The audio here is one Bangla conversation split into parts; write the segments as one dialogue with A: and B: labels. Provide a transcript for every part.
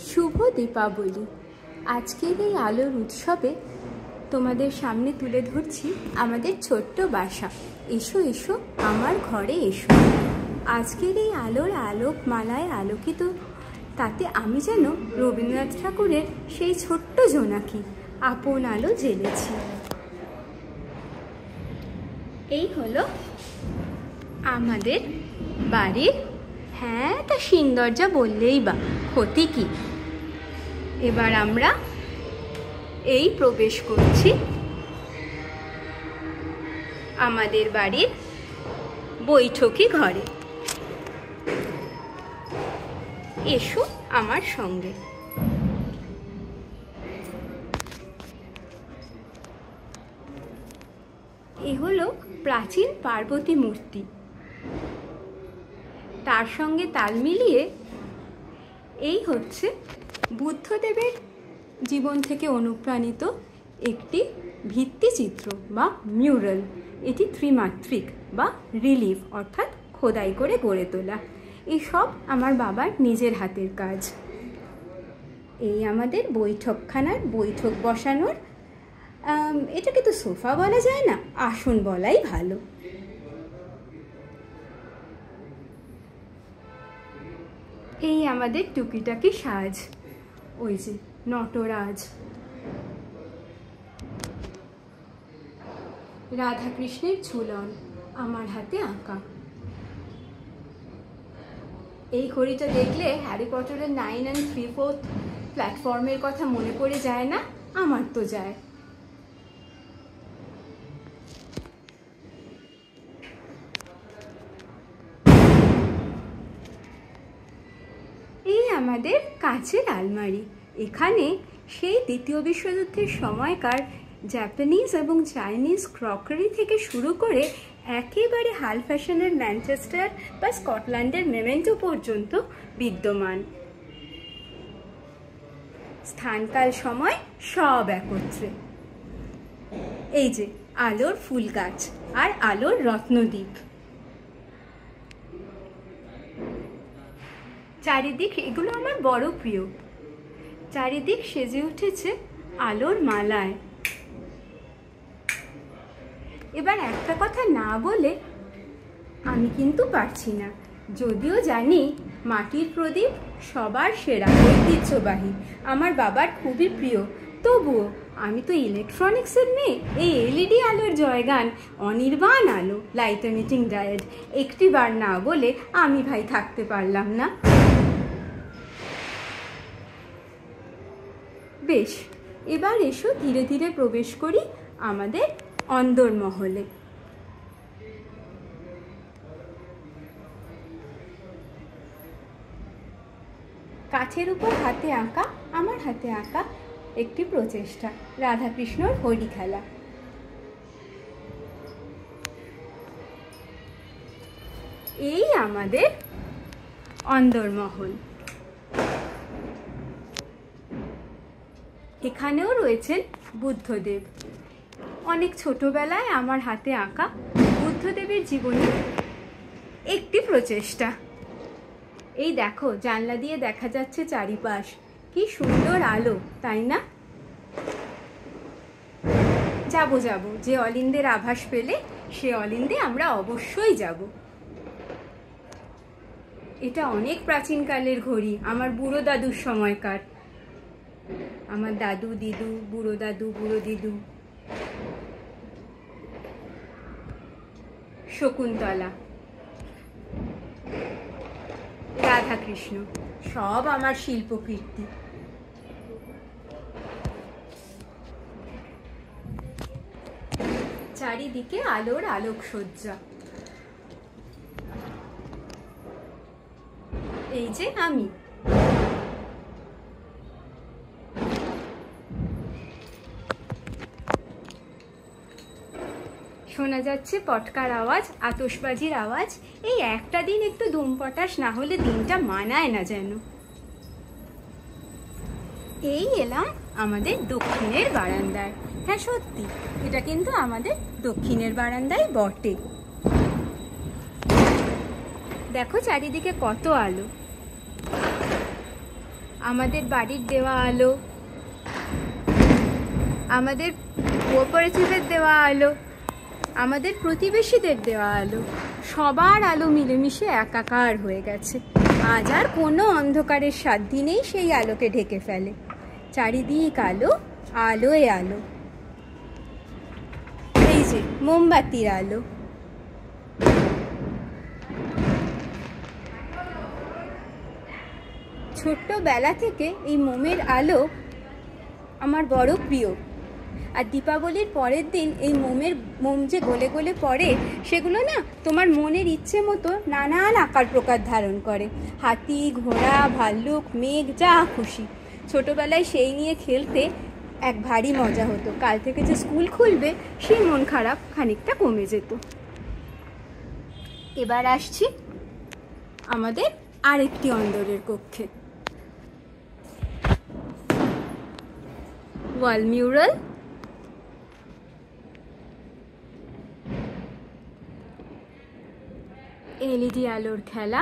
A: শুভ দীপাবলি। আজকের এই আলোর উৎসবে তোমাদের সামনে তুলে ধরছি আমাদের ছোট্ট বাসা। এসো এসো আমার ঘরে এসো। আজকের এই আলোর আলোকমালায় আলোকিত, তাতে আমি যেন রবীন্দ্রনাথ ঠাকুরের সেই ছোট্ট জোনাকি আপন আলো জ্বেলেছি। এই হলো আমাদের বাড়ির, হ্যাঁ তা সিন্দরজা বললেই বা ক্ষতি কি। এবার আমরা এই প্রবেশ করছি আমাদের বাড়ির বৈঠকি ঘরে। এসো আমার সঙ্গে। এ হলো প্রাচীন পার্বতী মূর্তি। তার সঙ্গে তাল মিলিয়ে এই হচ্ছে বুদ্ধদেবের জীবন থেকে অনুপ্রাণিত একটি ভিত্তিচিত্র বা মিউরাল। এটি ত্রিমাত্রিক বা রিলিফ অর্থাৎ খোদাই করে গড়ে তোলা। এসব আমার বাবার নিজের হাতের কাজ। এই আমাদের বৈঠকখানার বৈঠক বসানোর, এটাকে তো সোফা বলা যায় না, আসন বলাই ভালো। এই আমাদের টুকিটাকি সাজ, ওই যে নটরাজ, রাধাকৃষ্ণের ঝুলন আমার হাতে আঁকা। এই ঘড়িটা দেখলে হ্যারি পটারের 9 and 3/4 প্ল্যাটফর্মের কথা মনে পড়ে যায় না? আমার তো যায়। এই আমাদের কাঁচের আলমারি। এখানে সেই দ্বিতীয় বিশ্বযুদ্ধের সময়কার জাপানিজ এবং চাইনিজ ক্রকারি থেকে শুরু করে একেবারে হাল ফ্যাশনের ম্যানচেস্টার বা স্কটল্যান্ডের মেমেন্টো পর্যন্ত বিদ্যমান। স্থানকাল সময় সব একত্রে। এই যে আলোর ফুল গাছ আর আলোর রত্নদ্বীপ। চারিদিক, এগুলো আমার বড় প্রিয়। চারিদিক সেজে উঠেছে আলোর মালায়। এবার একটা কথা না বলে আমি কিন্তু পারছি না, যদিও জানি মাটির প্রদীপ সবার সেরা, ঐতিহ্যবাহী, আমার বাবার খুবই প্রিয়, তবুও আমি তো ইলেকট্রনিক্সের মেয়ে। এই এলইডি আলোর জয়গান, অনির্বাণ আলো, লাইট এমিটিং ডায়োড, একটি বার না বলে আমি ভাই থাকতে পারলাম না। বেশ, এবার এসো ধীরে ধীরে প্রবেশ করি আমাদের অন্দরমহলে। কাঠের উপর হাতে আঁকা, আমার হাতে আঁকা একটি প্রচেষ্টা, রাধাকৃষ্ণর হরি খেলা। এই আমাদের অন্দরমহল। এখানেও রয়েছেন বুদ্ধদেব। অনেক ছোটবেলায় আমার হাতে আঁকা বুদ্ধদেবের জীবনের একটি প্রচেষ্টা। এই দেখো, জানলা দিয়ে দেখা যাচ্ছে চারিপাশ, কি সুন্দর আলো, তাই না? যাব যাব, যে অলিন্দের আভাস পেলে সে অলিন্দে আমরা অবশ্যই যাব। এটা অনেক প্রাচীনকালের ঘড়ি, আমার বুড়ো দাদুর সময়কার। আমার দাদু দিদু, বুড়ো দাদু বুড়ো দিদু। শকুন্তলা, রাধাকৃষ্ণ, সব আমার শিল্পকীর্তি। চারিদিকে আলোর আলোকসজ্জা। এই যে আমি। শোনা যাচ্ছে পটকার আওয়াজ, আতশবাজির আওয়াজ। এই একটা দিন একটু ধুম পটাশ না হলে দিনটা মানায় না যেন। এই এলাম আমাদের দক্ষিণের বারান্দায়। হ্যাঁ সত্যি, এটা কিন্তু আমাদের দক্ষিণের বারান্দায় বটে। দেখো চারিদিকে কত আলো। আমাদের বাড়ির দেওয়া আলো, আমাদের কোঅপারেটিভের দেওয়া আলো, আমাদের প্রতিবেশীদের দেওয়া আলো, সবার আলো মিলেমিশে একাকার হয়ে গেছে। আজ আর কোনো অন্ধকারের সাধ্যি নেই সেই আলোকে ঢেকে ফেলে। চারিদিক আলো, আলোয় আলো। এই যে মোমবাতির আলো। ছোট্টবেলা থেকে এই মোমের আলো আমার বড় প্রিয়। আর দীপাবলির পরের দিন এই মোম যে গলে গলে পড়ে, সেগুলো না তোমার মনের ইচ্ছে মতো নানান আকার প্রকার ধারণ করে। হাতি, ঘোড়া, ভাল্লুক, মেঘ, যা খুশি। ছোটবেলায় সেই নিয়ে খেলতে এক ভারী মজা হতো। কাল থেকে যে স্কুল খুলবে সেই মন খারাপ খানিকটা কমে যেত। এবার আসছি আমাদের আরেকটি অন্দরের কক্ষে। ওয়াল মিউরাল, এলইডি আলোর খেলা,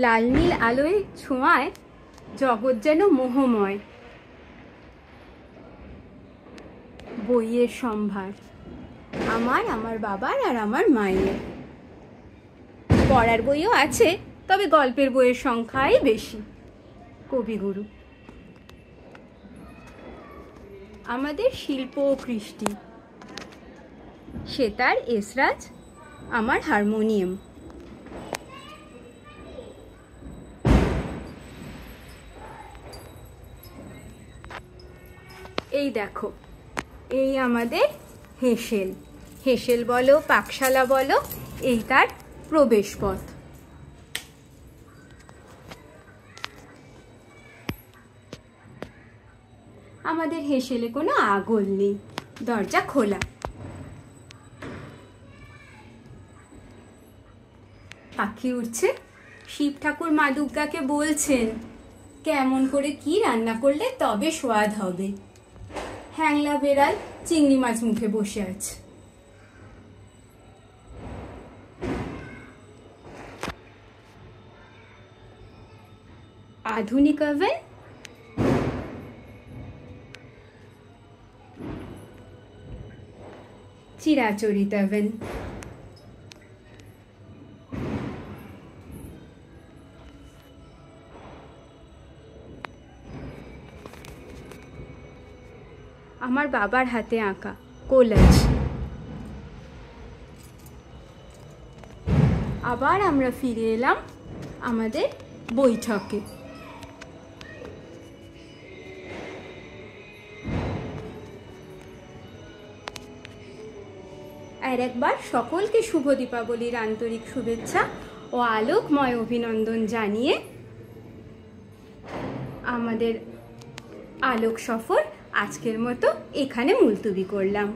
A: লাল নীল আলোয় ছোঁয়ায় জগৎ যেন মোহময়। বইয়ের সম্ভার, আমার বাবার আর আমার মায়ের। পড়ার বইও আছে, তবে গল্পের বইয়ের সংখ্যাই বেশি। কবিগুরু। আমাদের শিল্প ও কৃষ্টি, সেতার, এসরাজ, আমার হারমোনিয়াম। এই দেখো, এই আমাদের হেসেল। হেসেল বলো, পাকশালা বলো, এই তার প্রবেশ পথ। আমাদের হেসেলে কোনো আগল নেই, দরজা খোলা। পাখি উঠছে। শিব ঠাকুর মা দুর্গাকে বলছেন কেমন করে কি রান্না করলে তবে স্বাদ হবে। হ্যাংলা বেড়াল চিংড়ি মাছ মুখে বসে আছে। আধুনিক ওভেন, চিরাচরিত ওভেন। আমার বাবার হাতে আঁকা কোলাজ। আবার আমরা ফিরে এলাম আমাদের বৈঠকে। আর একবার সকলকে শুভ দীপাবলির আন্তরিক শুভেচ্ছা ও আলোকময় অভিনন্দন জানিয়ে আমাদের আলোক সফর আজকের মতো এখানে মুলতবি করলাম।